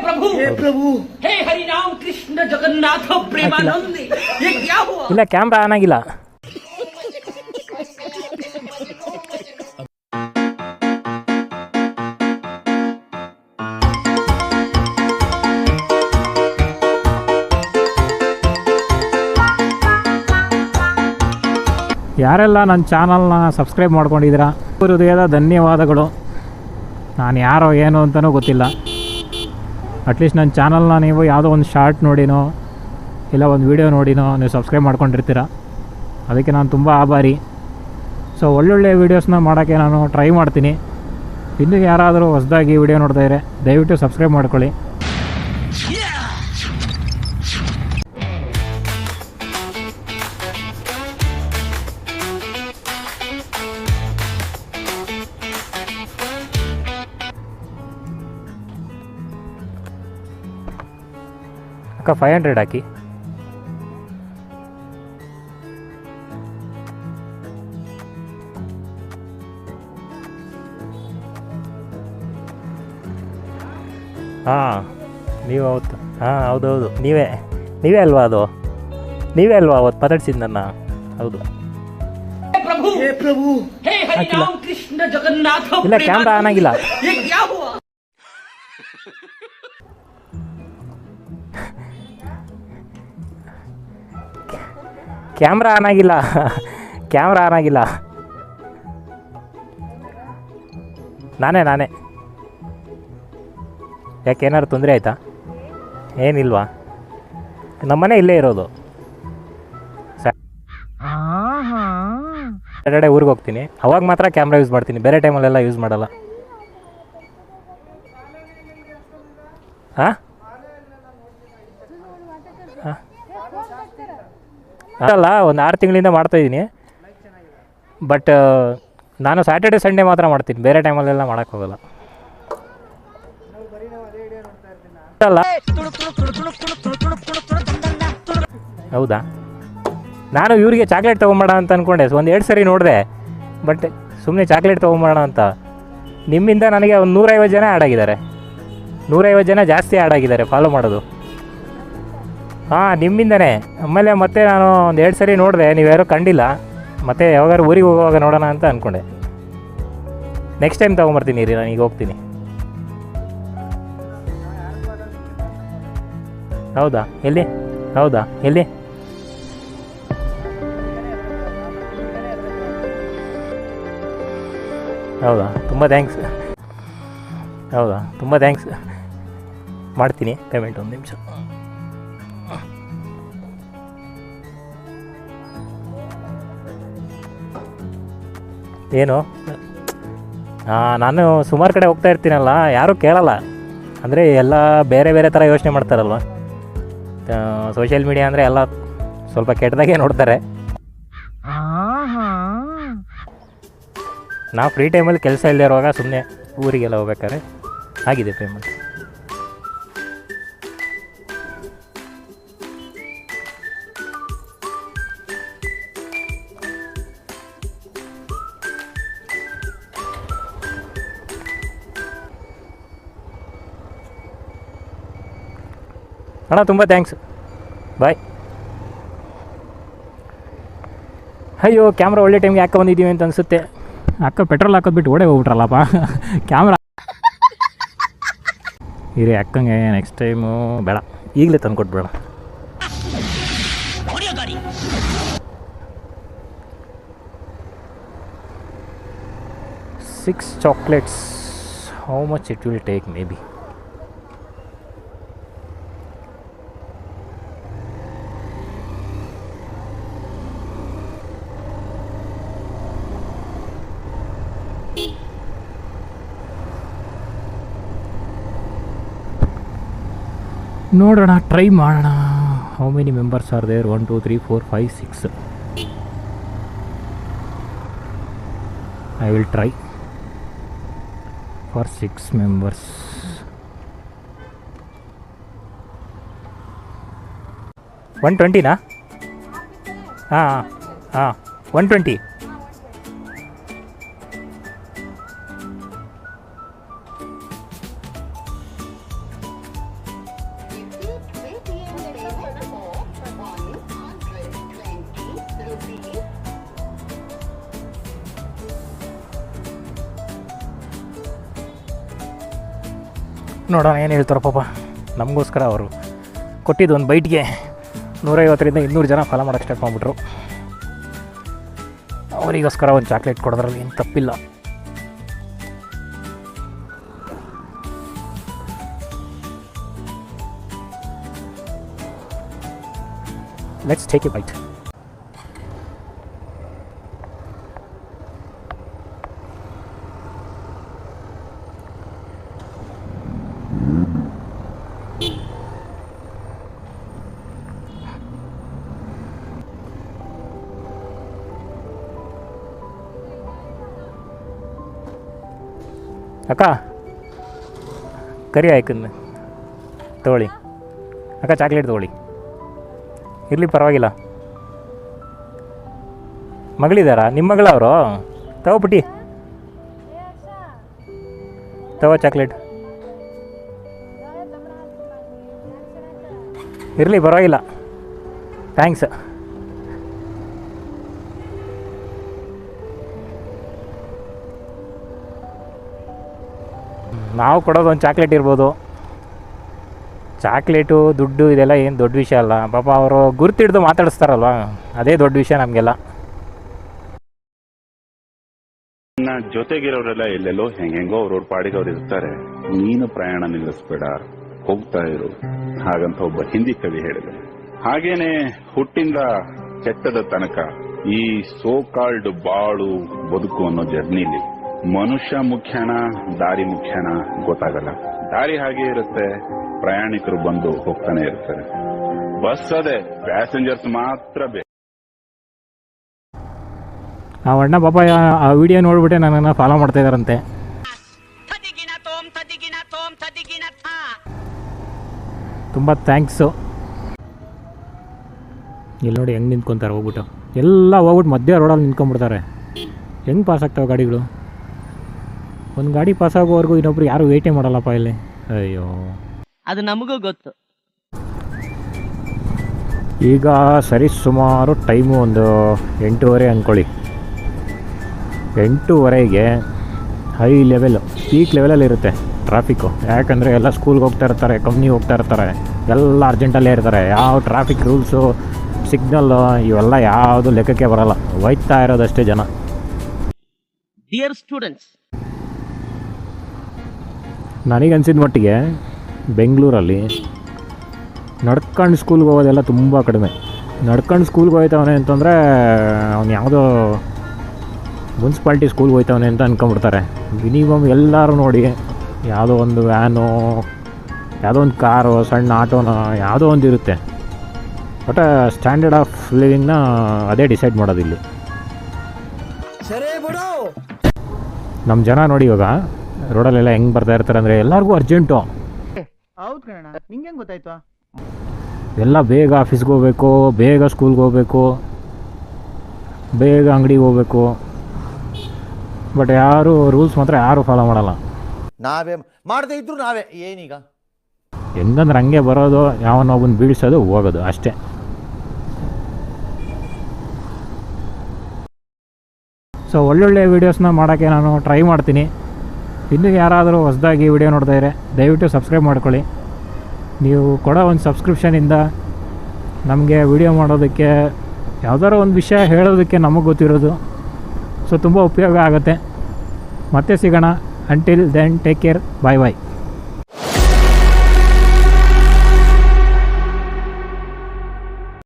प्रभु हे प्रभु हे हरि राम कृष्ण जगन्नाथ प्रेमानंद ये क्या हुआ? ಇಲ್ಲ ಕ್ಯಾಮ್ರಾ ಆನ್ ಆಗಿಲ್ಲ. ಯಾರೆಲ್ಲ ನನ್ನ ಚಾನಲ್ನ ಸಬ್ಸ್ಕ್ರೈಬ್ ಮಾಡ್ಕೊಂಡಿದ್ದೀರಾ ಹೃದಯದ ಧನ್ಯವಾದಗಳು. ನಾನು ಯಾರೋ ಏನು ಅಂತಲೂ ಗೊತ್ತಿಲ್ಲ. ಅಟ್ಲೀಸ್ಟ್ ನನ್ನ ಚಾನಲ್ನ ನೀವು ಯಾವುದೋ ಒಂದು ಶಾರ್ಟ್ ನೋಡಿನೋ ಇಲ್ಲ ಒಂದು ವೀಡಿಯೋ ನೋಡಿನೋ ನೀವು ಸಬ್ಸ್ಕ್ರೈಬ್ ಮಾಡ್ಕೊಂಡಿರ್ತೀರ. ಅದಕ್ಕೆ ನಾನು ತುಂಬ ಆಭಾರಿ. ಸೊ ಒಳ್ಳೊಳ್ಳೆ ವೀಡಿಯೋಸ್ನ ಮಾಡೋಕ್ಕೆ ನಾನು ಟ್ರೈ ಮಾಡ್ತೀನಿ. ಇನ್ನೂ ಯಾರಾದರೂ ಹೊಸದಾಗಿ ವೀಡಿಯೋ ನೋಡ್ತಾ ಇದ್ದರೆ ದಯವಿಟ್ಟು ಸಬ್ಸ್ಕ್ರೈಬ್ ಮಾಡ್ಕೊಳ್ಳಿ. ಅಕ್ಕ 500 ಹಾಕಿ. ಹಾಂ ನೀವು ಅವತ್ತು ಹೌದೌದು ನೀವೇ ಅಲ್ವಾ ಅದು ನೀವೇ ಅಲ್ವಾ ಅವತ್ತು ಮಾತಾಡ್ಸಿದ್ದು ನನ್ನ? ಹೌದು. ಇಲ್ಲ ಕ್ಯಾಮ್ರಾ ಆನ್ ಆಗಿಲ್ಲ. ಕ್ಯಾಮ್ರಾ ಆನ್ ಆಗಿಲ್ಲ. ನಾನೇ ಯಾಕೆ ಏನಾದ್ರು ತೊಂದರೆ ಆಯಿತಾ? ಏನಿಲ್ವಾ? ನಮ್ಮನೆ ಇಲ್ಲೇ ಇರೋದು. ಸ್ಯಾಟರ್ಡೆ ಊರಿಗೆ ಹೋಗ್ತೀನಿ, ಅವಾಗ ಮಾತ್ರ ಕ್ಯಾಮ್ರಾ ಯೂಸ್ ಮಾಡ್ತೀನಿ, ಬೇರೆ ಟೈಮಲ್ಲೆಲ್ಲ ಯೂಸ್ ಮಾಡಲ್ಲ. ಹಾಂ ಅಲ್ಲ, ಒಂದು 6 ತಿಂಗಳಿಂದ ಮಾಡ್ತಾಯಿದ್ದೀನಿ. ಬಟ್ ನಾನು ಸ್ಯಾಟರ್ಡೆ ಸಂಡೇ ಮಾತ್ರ ಮಾಡ್ತೀನಿ, ಬೇರೆ ಟೈಮಲ್ಲೆಲ್ಲ ಮಾಡೋಕ್ಕೋಗಲ್ಲ. ಅಲ್ಲ ಹೌದಾ? ನಾನು ಇವರಿಗೆ ಚಾಕ್ಲೇಟ್ ತೊಗೊಂಬೇಡ ಅಂತ ಅಂದ್ಕೊಂಡೆ. ಒಂದು 2 ಸರಿ ನೋಡಿದೆ, ಬಟ್ ಸುಮ್ಮನೆ ಚಾಕ್ಲೇಟ್ ತೊಗೊಂಬೇಡ ಅಂತ. ನಿಮ್ಮಿಂದ ನನಗೆ ಒಂದು 150 ಜನ ಆ್ಯಡ್ ಆಗಿದ್ದಾರೆ. 150 ಜನ ಜಾಸ್ತಿ ಆ್ಯಡ್ ಆಗಿದ್ದಾರೆ ಫಾಲೋ ಮಾಡೋದು. ಹಾಂ, ನಿಮ್ಮಿಂದನೇ. ಆಮೇಲೆ ಮತ್ತೆ ನಾನು ಒಂದು 2 ಸರಿ ನೋಡಿದೆ, ನೀವ್ಯಾರೂ ಕಂಡಿಲ್ಲ. ಮತ್ತೆ ಯಾವಾಗಾರು ಊರಿಗೆ ಹೋಗುವಾಗ ನೋಡೋಣ ಅಂತ ಅಂದ್ಕೊಂಡೆ. ನೆಕ್ಸ್ಟ್ ಟೈಮ್ ತೊಗೊಂಬರ್ತೀನಿ ರೀ, ನಾನು ಈಗ ಹೋಗ್ತೀನಿ. ಹೌದಾ? ಎಲ್ಲಿ? ಹೌದಾ? ತುಂಬ ಥ್ಯಾಂಕ್ಸ್. ಮಾಡ್ತೀನಿ ಪೇಮೆಂಟ್. 1 ನಿಮಿಷ. ಏನು? ನಾನು ಸುಮಾರು ಕಡೆ ಹೋಗ್ತಾ ಇರ್ತೀನಲ್ಲ, ಯಾರೂ ಕೇಳಲ್ಲ. ಅಂದರೆ ಎಲ್ಲ ಬೇರೆ ಥರ ಯೋಚನೆ ಮಾಡ್ತಾರಲ್ವ. ಸೋಷಿಯಲ್ ಮೀಡಿಯಾ ಅಂದರೆ ಎಲ್ಲ ಸ್ವಲ್ಪ ಕೆಟ್ಟದಾಗೆ ನೋಡ್ತಾರೆ. ನಾವು ಫ್ರೀ ಟೈಮಲ್ಲಿ ಕೆಲಸ ಇಲ್ಲದೆ ಇರುವಾಗ ಸುಮ್ಮನೆ ಊರಿಗೆಲ್ಲ ಹೋಗ್ಬೇಕಾದ್ರೆ ಆಗಿದೆ ಪೇಮೆಂಟ್. ಅಣ್ಣ ತುಂಬ ಥ್ಯಾಂಕ್ಸ್, ಬಾಯ್. ಅಯ್ಯೋ, ಕ್ಯಾಮ್ರಾ ಒಳ್ಳೆ ಟೈಮ್ಗೆ ಯಾಕೆ ಬಂದಿದ್ದೀವಿ ಅಂತ ಅನಿಸುತ್ತೆ. ಅಕ್ಕ ಪೆಟ್ರೋಲ್ ಹಾಕೋದ್ಬಿಟ್ಟು ಓಡೇ ಹೋಗ್ಬಿಟ್ರಲ್ಲಪ್ಪ ಕ್ಯಾಮ್ರಾ. ಇರಿ ಅಕ್ಕಂಗೆ ನೆಕ್ಸ್ಟ್ ಟೈಮು ಬೇಡ, ಈಗಲೇ ತಂದು ಕೊಟ್ಬೇಡ. Six chocolates. How much it will take? Maybe. ನೋಡೋಣ, ಟ್ರೈ ಮಾಡೋಣ. How many members are there? 1 2 3 4 5 6. I will try for 6 members. $120 ನಾ? ಹಾಂ ಹಾಂ 120. ನೋಡೋಣ ಏನು ಹೇಳ್ತಾರೆ ಪಾಪ. ನಮಗೋಸ್ಕರ ಅವರು ಕೊಟ್ಟಿದ್ದು ಒಂದು ಬೈಟ್ಗೆ 150ರಿಂದ 200 ಜನ ಫಾಲೋ ಮಾಡೋಕ್ಕೆ ಸ್ಟಾರ್ಟ್ ಮಾಡಿಬಿಟ್ರು. ಅವರಿಗೋಸ್ಕರ ಒಂದು ಚಾಕ್ಲೇಟ್ ಕೊಡೋದ್ರಲ್ಲಿ ಏನು ತಪ್ಪಿಲ್ಲ. Let's take a bite. ಅಕ್ಕ ಕರಿ ಆಯ್ಕನ್ನು ತೊಗೊಳ್ಳಿ ಅಕ್ಕ, ಚಾಕ್ಲೇಟ್ ತೊಗೊಳ್ಳಿ. ಇರಲಿ ಪರವಾಗಿಲ್ಲ. ಮಗಳಿದ್ದಾರಾ ನಿಮ್ಮ ಮಗಳವರು? ತಗೋಬಿಟ್ಟು ತಗೋ ಚಾಕ್ಲೇಟ್. ಇರಲಿ ಪರವಾಗಿಲ್ಲ, ಥ್ಯಾಂಕ್ಸ್. ನಾವು ಕೊಡೋದು ಒಂದು ಚಾಕ್ಲೇಟ್ ಇರ್ಬೋದು. ಚಾಕ್ಲೇಟು ದುಡ್ಡು ಇದೆಲ್ಲ ಏನು ದೊಡ್ಡ ವಿಷಯ ಅಲ್ಲ. ಪಾಪ ಅವರು ಗುರುತಿಡ್ದು ಮಾತಾಡಿಸ್ತಾರಲ್ವ, ಅದೇ ದೊಡ್ಡ ವಿಷಯ ನಮಗೆಲ್ಲ. ಜೊತೆಗಿರೋರೆಲ್ಲ ಎಲ್ಲೆಲ್ಲೋ ಹೆಂಗೆಂಗೋ ಅವ್ರವ್ರ ಪಾಡಿಗೆ ಅವ್ರು ಇರ್ತಾರೆ. ನೀನು ಪ್ರಯಾಣ ನಿಲ್ಲಿಸ್ಬೇಡ, ಹೋಗ್ತಾ ಇರು, ಹಾಗಂತ ಒಬ್ಬ ಹಿಂದಿ ಕವಿ ಹೇಳಿದೆ. ಹಾಗೇನೆ ಹುಟ್ಟಿಂದ ಕೆಟ್ಟದ ತನಕ ಈ ಸೋ ಕಾಲ್ಡ್ ಬಾಳು ಬದುಕು ಅನ್ನೋ ಜರ್ನಿಲಿ ಮನುಷ್ಯ ಮುಖ್ಯನ ದಾರಿ ಮುಖ್ಯನ ಗೊತ್ತಾಗಲ್ಲ. ದಾರಿ ಹಾಗೆ ಇರುತ್ತೆ, ಪ್ರಯಾಣಿಕರು ಬಂದು ಹೋಗ್ತಾನೆ ಇರ್ತಾರೆ. ಬಸ್ ಅದೇ, ಪ್ಯಾಸೆಂಜರ್ಸ್ ಮಾತ್ರ ಬೇಕು. ಆ ಅಣ್ಣ ಪಾಪ ಆ ವಿಡಿಯೋ ನೋಡ್ಬಿಟ್ಟೆ ನನ್ನನ್ನು ಫಾಲೋ ಮಾಡ್ತಾ ಇದ್ದಾರಂತೆ. ತುಂಬ ಥ್ಯಾಂಕ್ಸು. ಇಲ್ಲಿ ನೋಡಿ ಹೆಂಗೆ ನಿಂತ್ಕೊತಾರೆ ಹೋಗ್ಬಿಟ್ಟು. ಎಲ್ಲ ಹೋಗ್ಬಿಟ್ಟು ಮಧ್ಯ ರೋಡಲ್ಲಿ ನಿಂತ್ಕೊಂಡ್ಬಿಡ್ತಾರೆ. ಹೆಂಗೆ ಪಾಸ್ ಆಗ್ತಾವೆ ಗಾಡಿಗಳು? ಒಂದು ಗಾಡಿ ಪಾಸ್ ಆಗೋವರೆಗೂ ಇನ್ನೊಬ್ರು ಯಾರು ವೇಟೇ ಮಾಡಲ್ಲಪ್ಪ ಇಲ್ಲಿ. ಅಯ್ಯೋ, ಅದು ನಮಗೂ ಗೊತ್ತು. ಈಗ ಸರಿ ಸುಮಾರು ಟೈಮು ಒಂದು 8:30 ಅಂದ್ಕೊಳ್ಳಿ. 8:30ಗೆ ಹೈ ಲೆವೆಲ್, ಪೀಕ್ ಲೆವೆಲಲ್ಲಿ ಇರುತ್ತೆ ಟ್ರಾಫಿಕ್ಕು. ಯಾಕಂದರೆ ಎಲ್ಲ ಸ್ಕೂಲ್ಗೆ ಹೋಗ್ತಾ ಇರ್ತಾರೆ, ಕಂಪ್ನಿಗೆ ಹೋಗ್ತಾ ಇರ್ತಾರೆ, ಎಲ್ಲ ಅರ್ಜೆಂಟಲ್ಲೇ ಇರ್ತಾರೆ. ಯಾವ ಟ್ರಾಫಿಕ್ ರೂಲ್ಸು, ಸಿಗ್ನಲ್ಲು ಇವೆಲ್ಲ ಯಾವುದು ಲೆಕ್ಕಕ್ಕೆ ಬರೋಲ್ಲ. ಹೋಯ್ತಾ ಇರೋದಷ್ಟೇ ಜನ. ಡಿಯರ್ ಸ್ಟೂಡೆಂಟ್ಸ್, ನನಗನ್ಸಿದ ಮಟ್ಟಿಗೆ ಬೆಂಗಳೂರಲ್ಲಿ ನಡ್ಕೊಂಡು ಸ್ಕೂಲ್ಗೆ ಹೋಗೋದೆಲ್ಲ ತುಂಬ ಕಡಿಮೆ. ನಡ್ಕೊಂಡು ಸ್ಕೂಲ್ಗೆ ಹೋಯ್ತವನೆ ಅಂತಂದರೆ ಅವ್ನು ಯಾವುದೋ ಮುನ್ಸಿಪಾಲ್ಟಿ ಸ್ಕೂಲ್ಗೆ ಹೋಯ್ತವನೆ ಅಂತ ಅಂದ್ಕೊಂಬಿಡ್ತಾರೆ. ಮಿನಿಮಮ್ ಎಲ್ಲರೂ ನೋಡಿ ಯಾವುದೋ ಒಂದು ವ್ಯಾನು, ಯಾವುದೋ ಒಂದು ಕಾರು, ಸಣ್ಣ ಆಟೋನ ಯಾವುದೋ ಒಂದು ಇರುತ್ತೆ. ಬಟ್ ಸ್ಟ್ಯಾಂಡರ್ಡ್ ಆಫ್ ಲಿವಿಂಗ್ನ ಅದೇ ಡಿಸೈಡ್ ಮಾಡೋದು ಇಲ್ಲಿ. ನಮ್ಮ ಜನ ನೋಡಿ ಇವಾಗ ರೋಡಲ್ಲೆಲ್ಲ ಹೆಂಗೆ ಬರ್ತಾ ಇರ್ತಾರೆ ಅಂದರೆ ಎಲ್ಲರಿಗೂ ಅರ್ಜೆಂಟು. ಹೌದು ಕಣ, ನಿಂಗೆ ಹೆಂಗೆ ಗೊತ್ತಾಯ್ತು? ಎಲ್ಲ ಬೇಗ ಆಫೀಸ್ಗೆ ಹೋಗ್ಬೇಕು, ಬೇಗ ಸ್ಕೂಲ್ಗೆ ಹೋಗ್ಬೇಕು, ಬೇಗ ಅಂಗಡಿಗೆ ಹೋಗ್ಬೇಕು. ಬಟ್ ಯಾರು ರೂಲ್ಸ್ ಮಾತ್ರ ಯಾರು ಫಾಲೋ ಮಾಡಲ್ಲ. ನಾವೇ ಮಾಡದೇ ಇದ್ರು ನಾವೇ ಏನೀಗ ಹೆಂಗಂದ್ರೆ ಹಂಗೆ ಬರೋದು, ಯಾವನೊಬ್ಬನ ಬೀಳ್ಸೋದು, ಹೋಗೋದು ಅಷ್ಟೇ. ಸೊ ಒಳ್ಳೊಳ್ಳೆ ವೀಡಿಯೋಸ್ನ ಮಾಡೋಕ್ಕೆ ನಾನು ಟ್ರೈ ಮಾಡ್ತೀನಿ. ಇನ್ನೂ ಯಾರಾದರೂ ಹೊಸದಾಗಿ ವಿಡಿಯೋ ನೋಡ್ತಾ ಇದ್ದರೆ ದಯವಿಟ್ಟು ಸಬ್ಸ್ಕ್ರೈಬ್ ಮಾಡ್ಕೊಳ್ಳಿ. ನೀವು ಕೊಡೋ ಒಂದು ಸಬ್ಸ್ಕ್ರಿಪ್ಷನಿಂದ ನಮಗೆ ವಿಡಿಯೋ ಮಾಡೋದಕ್ಕೆ, ಯಾವುದಾದ್ರು ಒಂದು ವಿಷಯ ಹೇಳೋದಕ್ಕೆ ನಮಗೆ ಗೊತ್ತಿರೋದು. ಸೊ ತುಂಬ ಉಪಯೋಗ ಆಗುತ್ತೆ. ಮತ್ತೆ ಸಿಗೋಣ. Until then take care. Bye ಬಾಯ್.